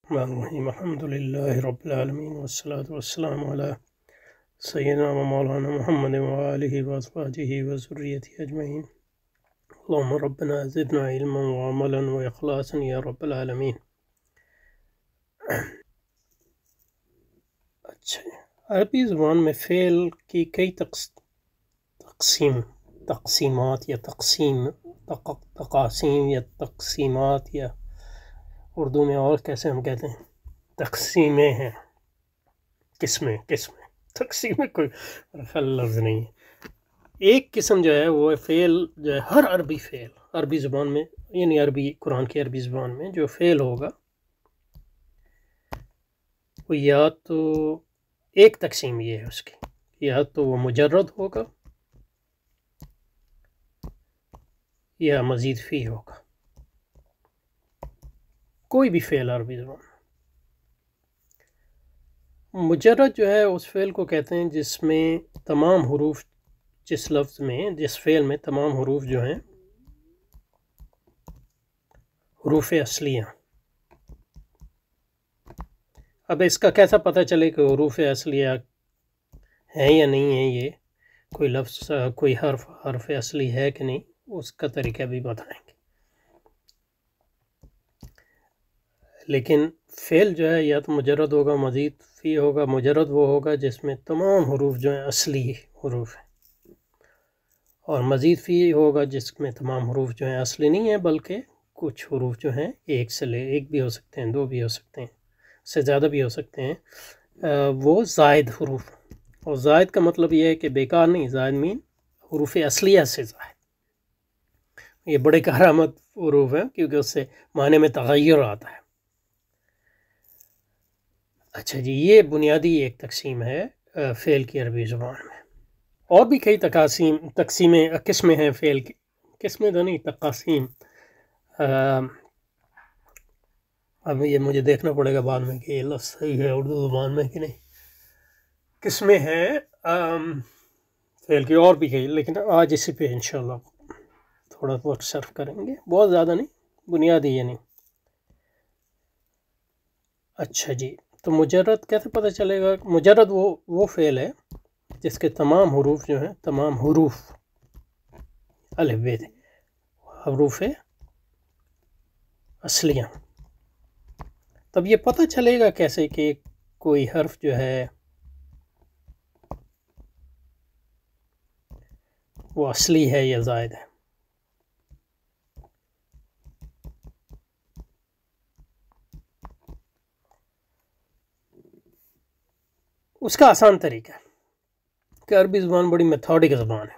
الرحمن الحمد لله رب العالمين والصلاة والسلام على سيدنا ومولانا محمد وآله وأزواجه وذريته أجمعين. اللهم ربنا زدنا علما وعملا وإخلاصا يا رب العالمین. اچھا، عربی زبان میں فعل کی کئی تقسیمات یا تقاسیم یا تقسیمات یا اردو میں اور کیسے ہم کہتے ہیں تقسیمیں ہیں. قسمیں تقسیمیں کوئی رفل لفظ نہیں ہے. ایک قسم جو ہے وہ فعل جو ہے ہر عربی فعل عربی زبان میں یعنی قرآن کی عربی زبان میں جو فعل ہوگا وہ یا تو ایک تقسیم یہ ہے اس کی، یا تو وہ مجرد ہوگا یا مزید فی ہوگا. کوئی بھی فعل عربی زبان میں مجرد جو ہے اس فعل کو کہتے ہیں جس میں تمام حروف جس فعل میں تمام حروف جو ہیں حروف اصلیہ. اب اس کا کیسا پتہ چلے کہ حروف اصلیہ ہیں یا نہیں ہیں، یہ کوئی لفظ کوئی حرف اصلی ہے کہ نہیں، اس کا طریقہ بھی بتائیں گے. لیکن فعل جو ہے یا تو مجرد ہوگا مزید فی ہوگا. مجرد وہ ہوگا جس میں تمام حروف جو ہیں اصلی حروف ہیں، اور مزید فی ہوگا جس میں تمام حروف جو ہیں اصلی نہیں ہیں بلکہ کچھ حروف جو ہیں ایک بھی ہو سکتے ہیں، دو بھی ہو سکتے ہیں، اس سے زیادہ بھی ہو سکتے ہیں. وہ زائد حروف، اور زائد کا مطلب یہ ہے کہ بیکار نہیں، زائد مین حروف اصلیہ سے زائد. یہ بڑے کارآمد حروف ہیں کیونکہ اس سے معنی میں تغیر آتا ہے. اچھا جی، یہ بنیادی ایک تقسیم ہے فعل کی عربی زبان میں. اور بھی کئی قسمیں ہیں فعل کی، قسمیں تو نہیں، تقاسیم. اب یہ مجھے دیکھنا پڑے گا بعد میں کہ یہ لفظ صحیح ہے اردو زبان میں کہ نہیں. قسمیں ہیں فعل کی اور بھی کئی، لیکن آج اسی پہ انشاءاللہ تھوڑا وقت صرف کریں گے، بہت زیادہ نہیں، بنیادی یعنی. اچھا جی، تو مجرد کیسے پتہ چلے گا؟ مجرد وہ فعل ہے جس کے تمام حروف جو ہیں، تمام حروف الف ب حروف اصلیاں. تب یہ پتہ چلے گا کیسے کہ کوئی حرف جو ہے وہ اصلی ہے یا زائد ہے. اس کا آسان طریقہ ہے کہ عربی زبان بڑی میتھوڈک زبان ہے.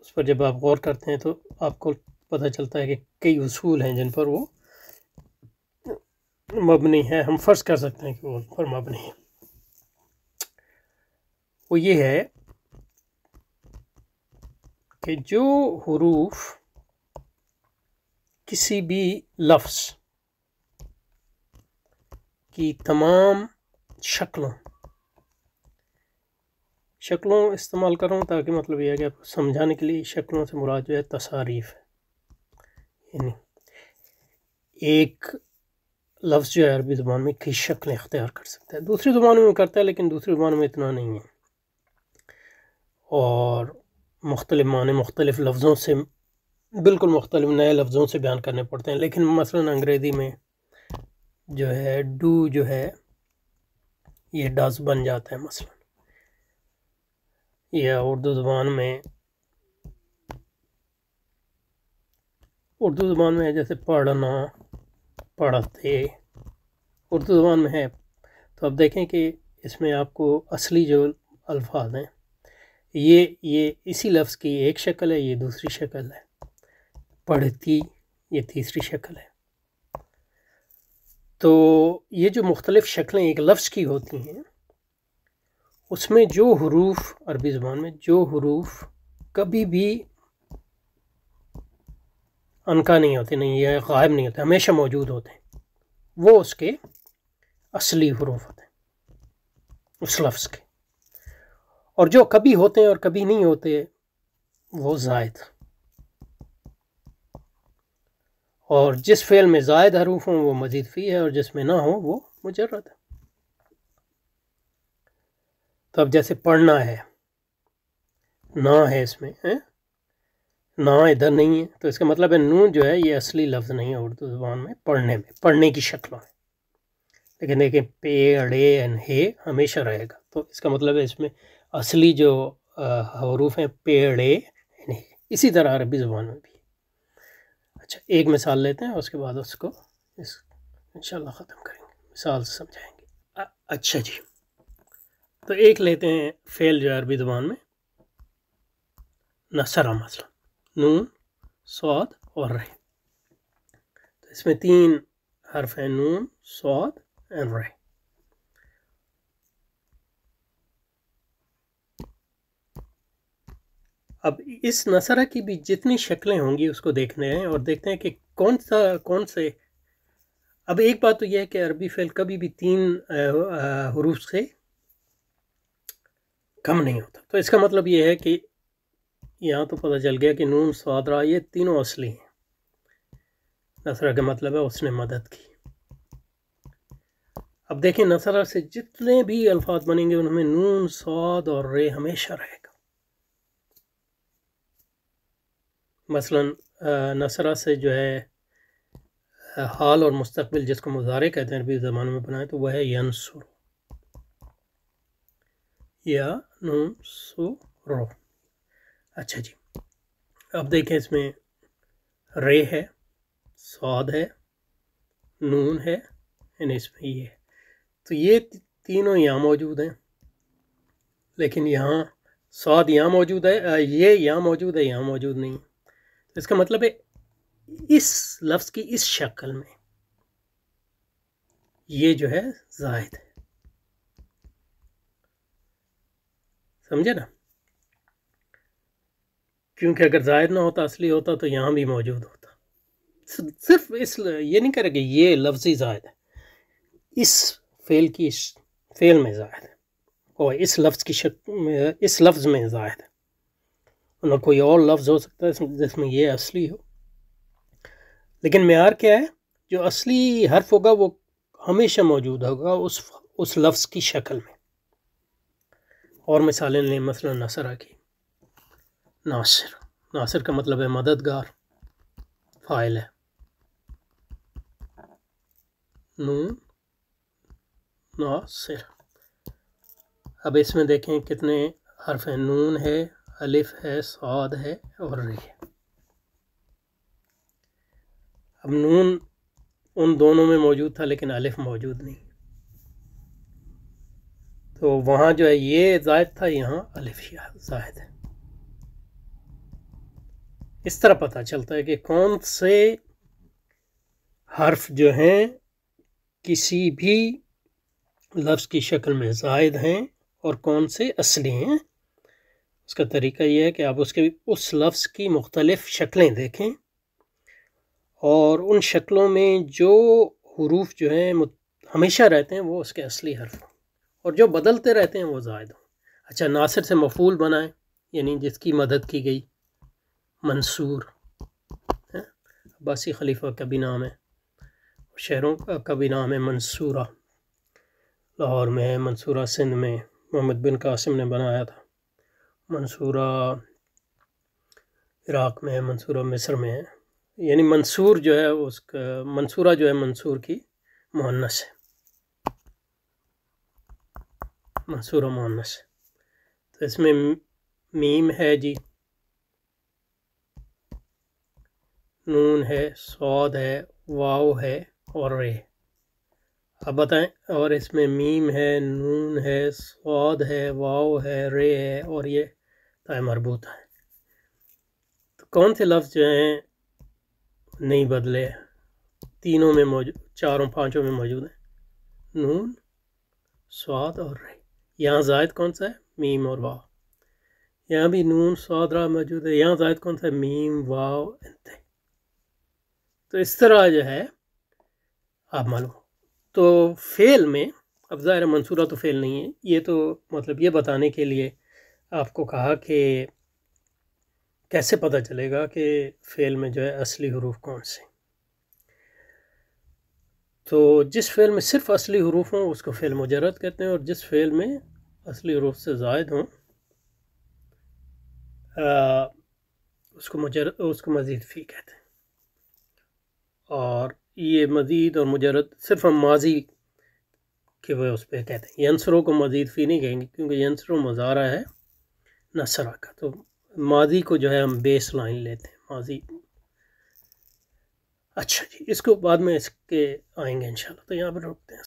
اس پر جب آپ غور کرتے ہیں تو آپ کو پتہ چلتا ہے کہ کئی اصول ہیں جن پر وہ مبنی ہے. ہم فرض کر سکتے ہیں کہ وہ پر مبنی ہے. وہ یہ ہے کہ جو حروف کسی بھی لفظ کی تمام شکلوں استعمال کر رہا ہوں تاکہ مطلب یہ ہے کہ آپ کو سمجھانے کے لیے شکلوں سے مراد جو ہے تصاریف ہے. یعنی ایک لفظ جو ہے عربی زبان میں کئی شکلیں اختیار کر سکتا ہے، دوسری زبانوں میں کرتا ہے لیکن دوسری زبانوں میں اتنا نہیں ہے، اور مختلف معنی مختلف لفظوں سے بالکل مختلف نئے لفظوں سے بیان کرنے پڑتے ہیں. لیکن مثلا انگریزی میں جو ہے ڈو جو ہے یہ ڈز بن جاتا ہے مثلا، یا اردو زبان میں جیسے پڑھنا، پڑھتے اردو زبان میں ہے. تو اب دیکھیں کہ اس میں آپ کو اصلی جو الفاظ ہیں یہ اسی لفظ کی ایک شکل ہے، یہ دوسری شکل ہے. پڑھتی یہ تیسری شکل ہے. تو یہ جو مختلف شکلیں ایک لفظ کی ہوتی ہیں اس میں جو حروف عربی زبان میں جو حروف کبھی بھی انکا نہیں ہوتے، نہیں یا غائب نہیں ہوتے، ہمیشہ موجود ہوتے ہیں، وہ اس کے اصلی حروف ہوتے ہیں اس لفظ کے. اور جو کبھی ہوتے ہیں اور کبھی نہیں ہوتے وہ زائد. اور جس فعل میں زائد حروف ہوں وہ مزید فی ہے، اور جس میں نہ ہو وہ مجرد ہے۔ تو اب جیسے پڑھنا ہے، نہ ہے اس میں، نہ ادھر نہیں ہے، تو اس کا مطلب ہے نون جو ہے یہ اصلی لفظ نہیں ہے اردو زبان میں پڑھنے میں، پڑھنے کی شکلوں میں، لیکن دیکھیں پے اڑے این ہے ہمیشہ رہے گا، تو اس کا مطلب ہے اس میں اصلی جو حروف ہیں پے اڑے این ہے، اسی طرح عربی زبان میں بھی۔ اچھا ایک مثال لیتے ہیں، اس کے بعد اس کو انشاءاللہ ختم کریں گے، مثال سے سمجھائیں گے۔ اچھا جی، تو ایک لیتے ہیں فعل جو ہے عربی زبان میں نصرہ، مثلا نون، صاد اور رہ، تو اس میں 3 حرف ہیں، نون، صاد اور رہ۔ اب اس نصرہ کی بھی جتنی شکلیں ہوں گی اس کو دیکھنے ہیں، اور دیکھتے ہیں کہ کون سے۔ اب ایک بات تو یہ ہے کہ عربی فعل کبھی بھی 3 حروف سے کم نہیں ہوتا، تو اس کا مطلب یہ ہے کہ یہاں تو پتہ چل گیا کہ نون، صاد، را یہ تینوں اصلی ہیں۔ نصرہ کا مطلب ہے اس نے مدد کی۔ اب دیکھیں نصرہ سے جتنے بھی الفاظ بنیں گے ان میں نون، صاد اور رے ہمیشہ رہے گا۔ مثلا نصرہ سے جو ہے حال اور مستقبل جس کو مضارع کہتے ہیں عربی زبان میں بنائے، تو وہ ہے ینصر، یا نون سو رو۔ اچھا جی، اب دیکھیں اس میں رے ہے، صاد ہے، نون ہے، یعنی اس میں یہ ہے، تو یہ تینوں یہاں موجود ہیں، لیکن یہاں صاد یہاں موجود ہے، یہ یہاں موجود ہے، یہاں موجود نہیں، تو اس کا مطلب ہے اس لفظ کی اس شکل میں یہ جو ہے زائد ہے، سمجھے نا؟ کیونکہ اگر زائد نہ ہوتا، اصلی ہوتا، تو یہاں بھی موجود ہوتا۔ صرف یہ نہیں کرے کہ یہ لفظی زائد ہے، اس فعل کی فعل میں زائد ہے، اور اس لفظ کی اس لفظ میں زائد ہے، نہ کوئی اور لفظ ہو سکتا ہے جس میں یہ اصلی ہو، لیکن معیار کیا ہے؟ جو اصلی حرف ہوگا وہ ہمیشہ موجود ہوگا اس لفظ کی شکل میں۔ اور مثالیں لیں، مثلا نصرہ کی، ناصر، ناصر کا مطلب ہے مددگار، فاعل ہے، نون، ناصر۔ اب اس میں دیکھیں کتنے حرف ہیں، نون ہے، الف ہے، صاد ہے اور ری ہے۔ اب نون ان دونوں میں موجود تھا لیکن الف موجود نہیں، تو وہاں جو ہے یہ زائد تھا، یہاں الف زائد ہے۔ اس طرح پتہ چلتا ہے کہ کون سے حرف جو ہیں کسی بھی لفظ کی شکل میں زائد ہیں اور کون سے اصلی ہیں۔ اس کا طریقہ یہ ہے کہ آپ اس لفظ کی مختلف شکلیں دیکھیں، اور ان شکلوں میں جو حروف جو ہیں ہمیشہ رہتے ہیں وہ اس کے اصلی حرف ہوں، اور جو بدلتے رہتے ہیں وہ زائد ہوں۔ اچھا، ناصر سے مفعول بنائیں، یعنی جس کی مدد کی گئی، منصور، عباسی خلیفہ کا بھی نام ہے، شہروں کا بھی نام ہے منصورہ، لاہور میں ہے، منصورہ سندھ میں محمد بن قاسم نے بنایا تھا، منصورہ عراق میں ہے، منصورہ مصر میں ہے، یعنی منصور جو ہے اس کا منصورہ جو ہے منصور کی مؤنث ہے، منصورہ مؤنث ہے، تو اس میں میم ہے جی، نون ہے، صاد ہے، واو ہے اور رے۔ اب بتائیں، اور اس میں میم ہے، نون ہے، صاد ہے، واو ہے، رے ہے، اور یہ تاء مربوطہ ہے۔ تو کون سے لفظ جو ہیں نہیں بدلے، تینوں میں موجود، چاروں پانچوں میں موجود ہیں، نون، صاد اور رے۔ یہاں زائد کون سا ہے؟ میم اور واو۔ یہاں بھی نون، صاد، را موجود ہے، یہاں زائد کون سا ہے؟ میم، واو، انت۔ تو اس طرح جو ہے آپ معلوم۔ تو فعل میں اب ظاہر منصورہ تو فعل نہیں ہے، یہ تو مطلب یہ بتانے کے لیے آپ کو کہا کہ کیسے پتہ چلے گا کہ فعل میں جو ہے اصلی حروف کون سے۔ تو جس فعل میں صرف اصلی حروف ہوں اس کو فعل مجرد کہتے ہیں، اور جس فعل میں اصلی حروف سے زائد ہوں اس کو مزید فی کہتے ہیں۔ اور یہ مزید اور مجرد صرف ہم ماضی کے وہ اس پہ کہتے ہیں۔ ینصرو کو مزید فی نہیں کہیں گے کیونکہ ینصرو مضارع ہے نصرہ کا، تو ماضی کو جو ہے ہم بیس لائن لیتے ہیں ماضی۔ اچھا جی، اس کو بعد میں اس کے آئیں گے انشاءاللہ، تو یہاں پر رکتے ہیں۔